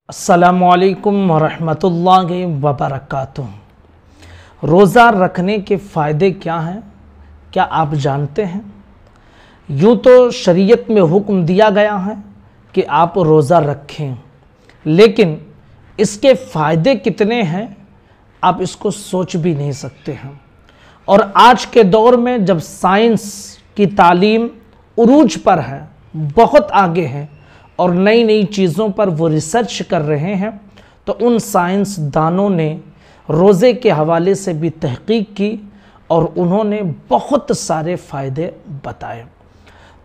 अस्सलामुअलैकुम वरहमतुल्लाहि वबरकातुह। रोज़ा रखने के फ़ायदे क्या हैं, क्या आप जानते हैं? यूँ तो शरीयत में हुक्म दिया गया है कि आप रोज़ा रखें, लेकिन इसके फ़ायदे कितने हैं आप इसको सोच भी नहीं सकते हैं। और आज के दौर में जब साइंस की तालीम उरूज पर है, बहुत आगे है और नई नई चीज़ों पर वो रिसर्च कर रहे हैं, तो उन साइंसदानों ने रोज़े के हवाले से भी तहकीक की और उन्होंने बहुत सारे फ़ायदे बताए।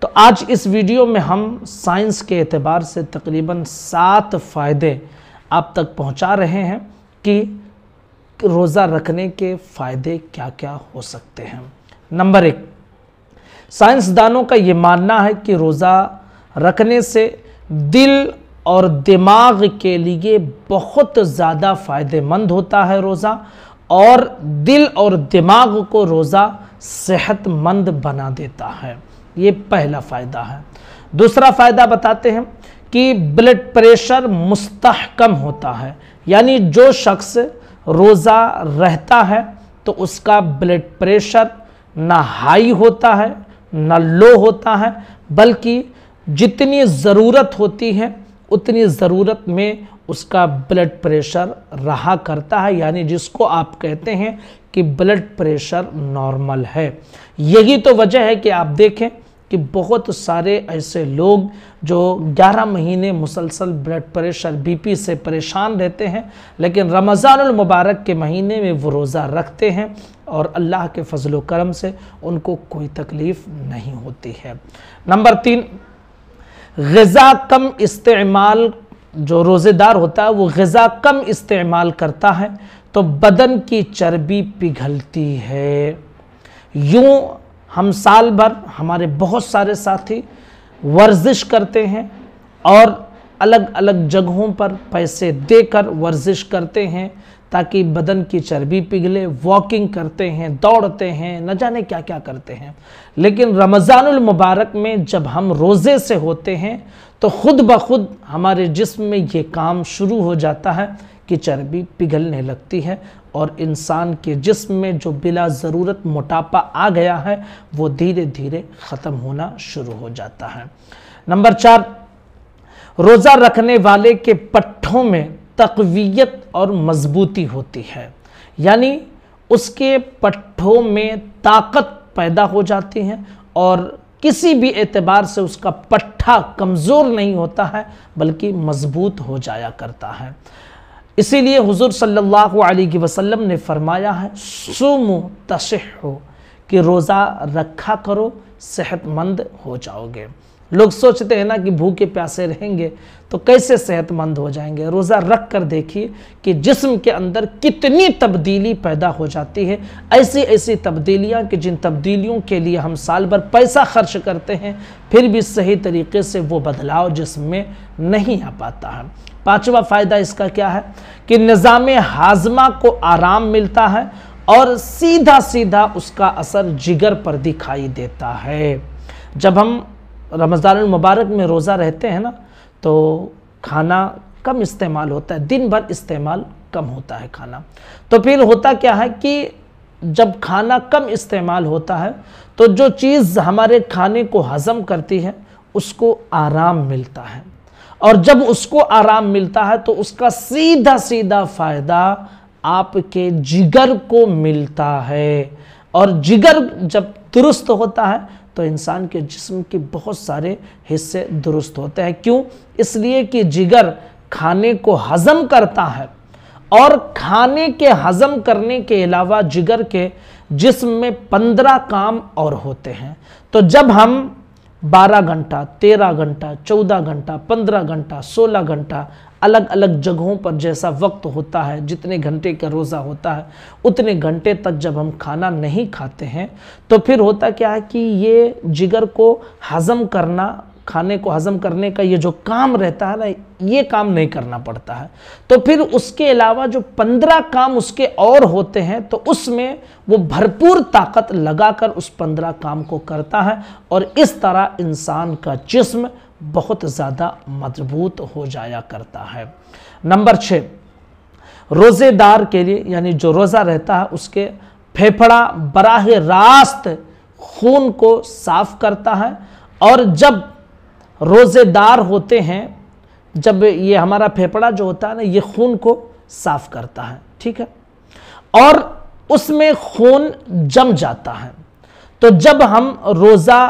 तो आज इस वीडियो में हम साइंस के एतबार से तकरीबन 7 फ़ायदे आप तक पहुंचा रहे हैं कि रोज़ा रखने के फ़ायदे क्या क्या हो सकते हैं। नंबर 1, साइंसदानों का ये मानना है कि रोज़ा रखने से दिल और दिमाग के लिए बहुत ज़्यादा फ़ायदेमंद होता है रोज़ा, और दिल और दिमाग को रोज़ा सेहतमंद बना देता है। ये पहला फ़ायदा है। दूसरा फ़ायदा बताते हैं कि ब्लड प्रेशर मुस्तहकम होता है, यानी जो शख्स रोज़ा रहता है तो उसका ब्लड प्रेशर ना हाई होता है ना लो होता है, बल्कि जितनी ज़रूरत होती है उतनी ज़रूरत में उसका ब्लड प्रेशर रहा करता है, यानी जिसको आप कहते हैं कि ब्लड प्रेशर नॉर्मल है। यही तो वजह है कि आप देखें कि बहुत सारे ऐसे लोग जो 11 महीने मुसलसल ब्लड प्रेशर बीपी से परेशान रहते हैं, लेकिन रमज़ानुल मुबारक के महीने में वो रोज़ा रखते हैं और अल्लाह के फजल व करम से उनको कोई तकलीफ़ नहीं होती है। नंबर 3, ग़िज़ा कम इस्तेमाल, जो रोज़ेदार होता है वो ग़िज़ा कम इस्तेमाल करता है तो बदन की चर्बी पिघलती है। यूँ हम साल भर हमारे बहुत सारे साथी वर्जिश करते हैं और अलग अलग जगहों पर पैसे देकर वर्जिश करते हैं ताकि बदन की चर्बी पिघले, वॉकिंग करते हैं, दौड़ते हैं, न जाने क्या क्या करते हैं। लेकिन रमज़ानुल मुबारक में जब हम रोज़े से होते हैं तो खुद ब खुद हमारे जिस्म में ये काम शुरू हो जाता है कि चर्बी पिघलने लगती है और इंसान के जिस्म में जो बिला ज़रूरत मोटापा आ गया है वो धीरे धीरे ख़त्म होना शुरू हो जाता है। नंबर 4, रोज़ा रखने वाले के पट्ठों में तक़वियत और मजबूती होती है, यानी उसके पट्ठों में ताकत पैदा हो जाती है और किसी भी एतबार से उसका पट्ठा कमज़ोर नहीं होता है बल्कि मजबूत हो जाया करता है। इसीलिए हुज़ूर सल्लल्लाहु अलैहि वसल्लम ने फरमाया है, सुमु तसिहु, कि रोज़ा रखा करो सेहतमंद हो जाओगे। लोग सोचते हैं ना कि भूखे प्यासे रहेंगे तो कैसे सेहतमंद हो जाएंगे। रोज़ा रख कर देखिए कि जिस्म के अंदर कितनी तब्दीली पैदा हो जाती है, ऐसी ऐसी तब्दीलियाँ कि जिन तब्दीलियों के लिए हम साल भर पैसा खर्च करते हैं फिर भी सही तरीके से वो बदलाव जिस्म में नहीं आ पाता है। 5वां फ़ायदा इसका क्या है कि निज़ाम हाज़मा को आराम मिलता है और सीधा सीधा उसका असर जिगर पर दिखाई देता है। जब हम रमज़ानुल मुबारक में रोज़ा रहते हैं ना तो खाना कम इस्तेमाल होता है, दिन भर इस्तेमाल कम होता है खाना। तो फिर होता क्या है कि जब खाना कम इस्तेमाल होता है तो जो चीज़ हमारे खाने को हज़म करती है उसको आराम मिलता है, और जब उसको आराम मिलता है तो उसका सीधा सीधा फ़ायदा आपके जिगर को मिलता है, और जिगर जब दुरुस्त होता है तो इंसान के जिस्म के बहुत सारे हिस्से दुरुस्त होते हैं। क्यों? इसलिए कि जिगर खाने को हज़म करता है, और खाने के हज़म करने के अलावा जिगर के जिस्म में 15 काम और होते हैं। तो जब हम 12 घंटा, 13 घंटा, 14 घंटा, 15 घंटा, 16 घंटा अलग अलग जगहों पर जैसा वक्त होता है, जितने घंटे का रोज़ा होता है उतने घंटे तक जब हम खाना नहीं खाते हैं तो फिर होता क्या है कि ये जिगर को हज़म करना, खाने को हज़म करने का ये जो काम रहता है ना, ये काम नहीं करना पड़ता है। तो फिर उसके अलावा जो 15 काम उसके और होते हैं तो उसमें वो भरपूर ताकत लगाकर उस 15 काम को करता है, और इस तरह इंसान का जिस्म बहुत ज़्यादा मजबूत हो जाया करता है। नंबर 6, रोज़ेदार के लिए यानी जो रोज़ा रहता है उसके फेफड़ा बराह रास्त खून को साफ करता है। और जब रोज़ेदार होते हैं, जब ये हमारा फेफड़ा जो होता है ना, ये खून को साफ करता है, ठीक है, और उसमें खून जम जाता है। तो जब हम रोज़ा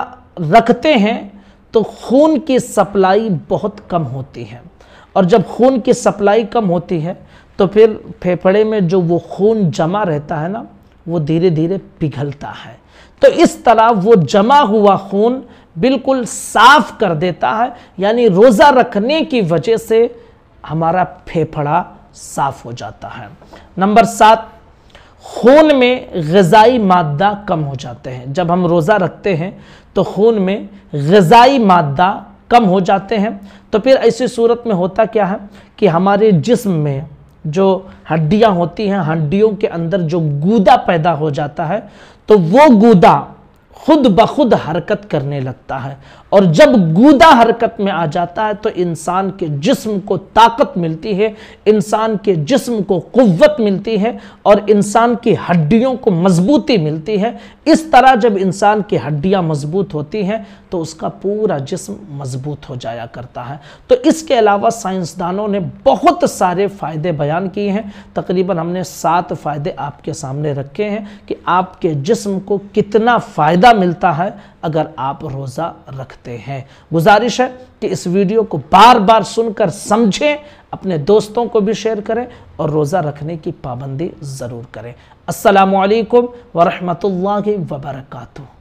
रखते हैं तो खून की सप्लाई बहुत कम होती है, और जब खून की सप्लाई कम होती है तो फिर फेफड़े में जो वो खून जमा रहता है ना, वो धीरे धीरे पिघलता है। तो इस तरह वो जमा हुआ खून बिल्कुल साफ कर देता है, यानी रोज़ा रखने की वजह से हमारा फेफड़ा साफ हो जाता है। नंबर 7, खून में ग़िज़ाई मादा कम हो जाते हैं। जब हम रोज़ा रखते हैं तो खून में ग़िज़ाई मादा कम हो जाते हैं। तो फिर ऐसी सूरत में होता क्या है कि हमारे जिस्म में जो हड्डियां होती हैं, हड्डियों के अंदर जो गूदा पैदा हो जाता है, तो वो गूदा खुद ब खुद हरकत करने लगता है। और जब गूदा हरकत में आ जाता है तो इंसान के जिस्म को ताकत मिलती है, इंसान के जिस्म को कुव्वत मिलती है, और इंसान की हड्डियों को मजबूती मिलती है। इस तरह जब इंसान की हड्डियां मजबूत होती हैं तो उसका पूरा जिस्म मजबूत हो जाया करता है। तो इसके अलावा साइंसदानों ने बहुत सारे फ़ायदे बयान किए हैं। तकरीबन हमने 7 फ़ायदे आपके सामने रखे हैं कि आपके जिस्म को कितना फ़ायदा मिलता है अगर आप रोज़ा रखते हैं। गुजारिश है कि इस वीडियो को बार बार सुनकर समझें, अपने दोस्तों को भी शेयर करें और रोज़ा रखने की पाबंदी ज़रूर करें। अस्सलामु अलैकुम व रहमतुल्लाहि व बरकातुहू।